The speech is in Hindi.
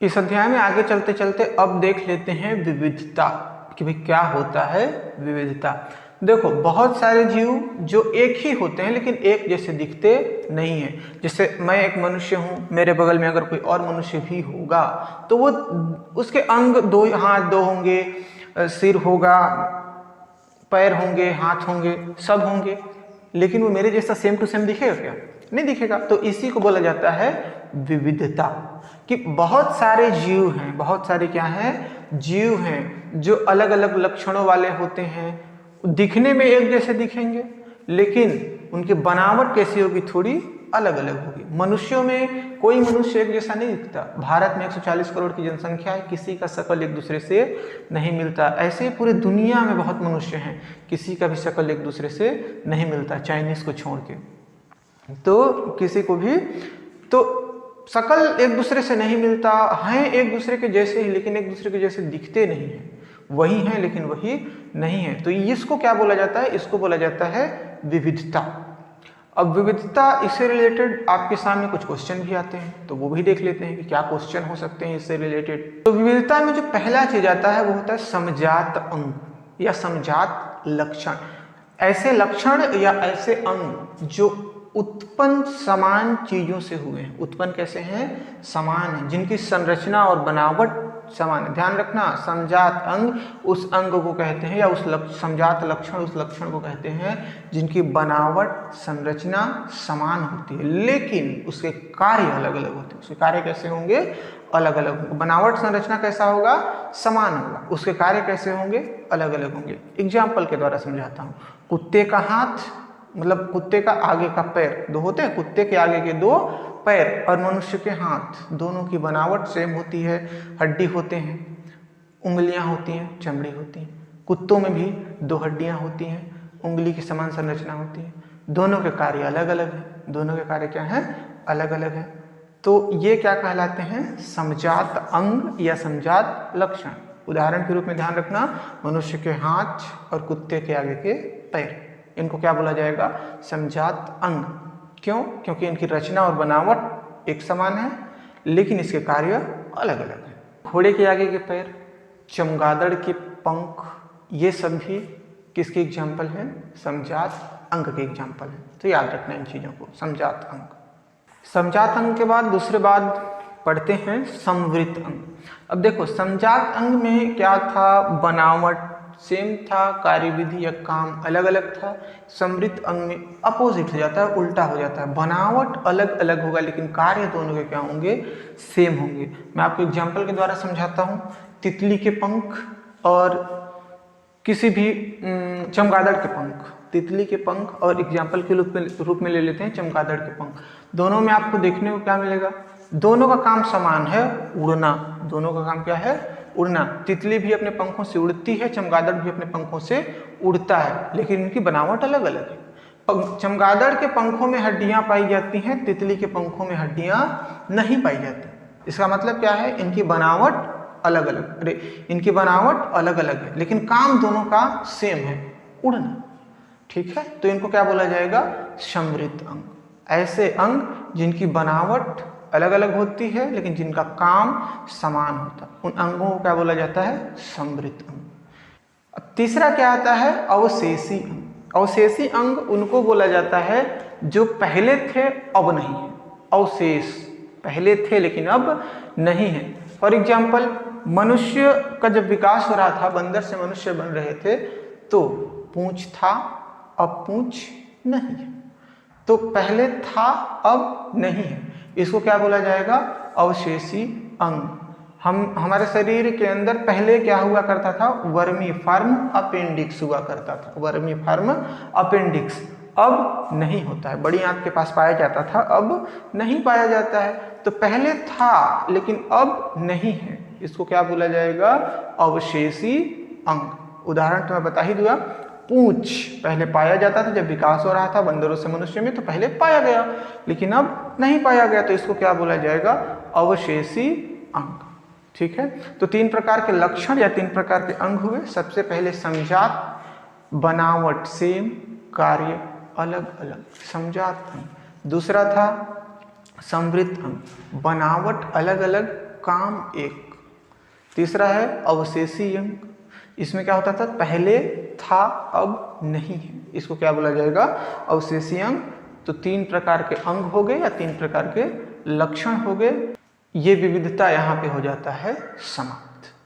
इस अध्याय में आगे चलते चलते अब देख लेते हैं विविधता कि भाई क्या होता है विविधता। देखो बहुत सारे जीव जो एक ही होते हैं लेकिन एक जैसे दिखते नहीं हैं। जैसे मैं एक मनुष्य हूँ, मेरे बगल में अगर कोई और मनुष्य भी होगा तो वो उसके अंग दो, हाथ दो होंगे, सिर होगा, पैर होंगे, हाथ होंगे, सब होंगे, लेकिन वो मेरे जैसा सेम टू सेम दिखेगा क्या? नहीं दिखेगा। तो इसी को बोला जाता है विविधता, कि बहुत सारे जीव हैं, बहुत सारे क्या हैं, जीव हैं जो अलग अलग लक्षणों वाले होते हैं। दिखने में एक जैसे दिखेंगे लेकिन उनकी बनावट कैसी होगी, थोड़ी अलग अलग होगी। मनुष्यों में कोई मनुष्य एक जैसा नहीं दिखता। भारत में 140 करोड़ की जनसंख्या है, किसी का शक्ल एक दूसरे से नहीं मिलता। ऐसे पूरे दुनिया में बहुत मनुष्य हैं, किसी का भी शक्ल एक दूसरे से नहीं मिलता, चाइनीज को छोड़ के। तो किसी को भी तो शक्ल एक दूसरे से नहीं मिलता, हैं एक दूसरे के जैसे ही लेकिन एक दूसरे के जैसे दिखते नहीं हैं। वही हैं लेकिन वही नहीं है। तो इसको क्या बोला जाता है? इसको बोला जाता है विविधता। अब विविधता, इससे रिलेटेड आपके सामने कुछ क्वेश्चन भी आते हैं, तो वो भी देख लेते हैं कि क्या क्वेश्चन हो सकते हैं इससे रिलेटेड। तो विविधता में जो पहला चीज आता है वो होता है समजात अंग या समजात लक्षण। ऐसे लक्षण या ऐसे अंग जो उत्पन्न समान चीजों से हुए हैं। उत्पन्न कैसे हैं? समान है, जिनकी संरचना और बनावट समान है। ध्यान रखना, समजात अंग उस अंग को कहते हैं या उस समजात लक्षण उस लक्षण को कहते हैं जिनकी बनावट संरचना समान होती है लेकिन उसके कार्य अलग अलग होते हैं। उसके कार्य कैसे होंगे? अलग अलग होंगे। बनावट संरचना कैसा होगा? समान होगा। उसके कार्य कैसे होंगे? अलग अलग होंगे। एग्जाम्पल के द्वारा समझाता हूँ। कुत्ते का हाथ, मतलब कुत्ते का आगे का पैर, दो होते हैं, कुत्ते के आगे के दो पैर और मनुष्य के हाथ, दोनों की बनावट सेम होती है। हड्डी होते हैं, उंगलियां होती हैं, चमड़ी होती है। कुत्तों में भी दो हड्डियां होती हैं, उंगली की समान संरचना होती है। दोनों के कार्य अलग अलग हैं। दोनों के कार्य क्या हैं? अलग अलग हैं। तो ये क्या कहलाते हैं? समजात अंग या समजात लक्षण। उदाहरण के रूप में ध्यान रखना, मनुष्य के हाथ और कुत्ते के आगे के पैर, इनको क्या बोला जाएगा? समजात अंग। क्यों? क्योंकि इनकी रचना और बनावट एक समान है लेकिन इसके कार्य अलग अलग हैं। घोड़े के आगे के पैर, चमगादड़ के पंख, ये सब भी किसके एग्जाम्पल हैं? समजात अंग के एग्जाम्पल हैं। तो याद रखना इन चीजों को, समजात अंग। समजात अंग के बाद दूसरे बाद पढ़ते हैं समवृत्त अंग। अब देखो समजात अंग में क्या था? बनावट सेम था, कार्यविधि या काम अलग अलग था। समवृत्त अंग में अपोजिट हो जाता है, उल्टा हो जाता है। बनावट अलग अलग होगा लेकिन कार्य दोनों के क्या होंगे? सेम होंगे। मैं आपको एग्जाम्पल के द्वारा समझाता हूँ। तितली के पंख और किसी भी चमगादड़ के पंख, तितली के पंख और एग्जाम्पल के रूप में ले लेते हैं चमगादड़ के पंख। दोनों में आपको देखने को क्या मिलेगा? दोनों का काम समान है, उड़ना। दोनों का काम क्या है? उड़ना। तितली भी अपने पंखों से उड़ती है, चमगादड़ भी अपने पंखों से उड़ता है, लेकिन इनकी बनावट अलग अलग है। चमगादड़ के पंखों में हड्डियां पाई जाती हैं, तितली के पंखों में हड्डियां नहीं पाई जाती। इसका मतलब क्या है? इनकी बनावट अलग अलग, अरे इनकी बनावट अलग अलग है लेकिन काम दोनों का सेम है, उड़ना। ठीक है, तो इनको क्या बोला जाएगा? समवृत्त अंग। ऐसे अंग जिनकी बनावट अलग अलग होती है लेकिन जिनका काम समान होता है, उन अंगों को क्या बोला जाता है? समवृत्त अंग। अब तीसरा क्या आता है? अवशेषी अंग। अवशेषी अंग उनको बोला जाता है जो पहले थे अब नहीं है। अवशेष, पहले थे लेकिन अब नहीं है। फॉर एग्जाम्पल, मनुष्य का जब विकास हो रहा था, बंदर से मनुष्य बन रहे थे, तो पूंछ था, अब पूंछ नहीं है। तो पहले था अब नहीं है, इसको क्या बोला जाएगा? अवशेषी अंग। हमारे शरीर के अंदर पहले क्या हुआ करता था? वर्मी फॉर्म अपेंडिक्स हुआ करता था। वर्मी फॉर्म अपेंडिक्स अब नहीं होता है। बड़ी आंत के पास पाया जाता था, अब नहीं पाया जाता है। तो पहले था लेकिन अब नहीं है, इसको क्या बोला जाएगा? अवशेषी अंग। उदाहरण तो मैं बता ही दूंगा। पूंछ पहले पाया जाता था, जब विकास हो रहा था बंदरों से मनुष्य में, तो पहले पाया गया लेकिन अब नहीं पाया गया, तो इसको क्या बोला जाएगा? अवशेषी अंग। ठीक है, तो तीन प्रकार के लक्षण या तीन प्रकार के अंग हुए। सबसे पहले समजात, बनावट सेम, कार्य अलग अलग, समजात अंग। दूसरा था समवृत्त अंग, बनावट अलग अलग, काम एक। तीसरा है अवशेषी अंग, इसमें क्या होता था, पहले था अब नहीं है, इसको क्या बोला जाएगा, अवशेषी अंग। तो 3 प्रकार के अंग हो गए या 3 प्रकार के लक्षण हो गए, ये विविधता यहाँ पे हो जाता है समाप्त।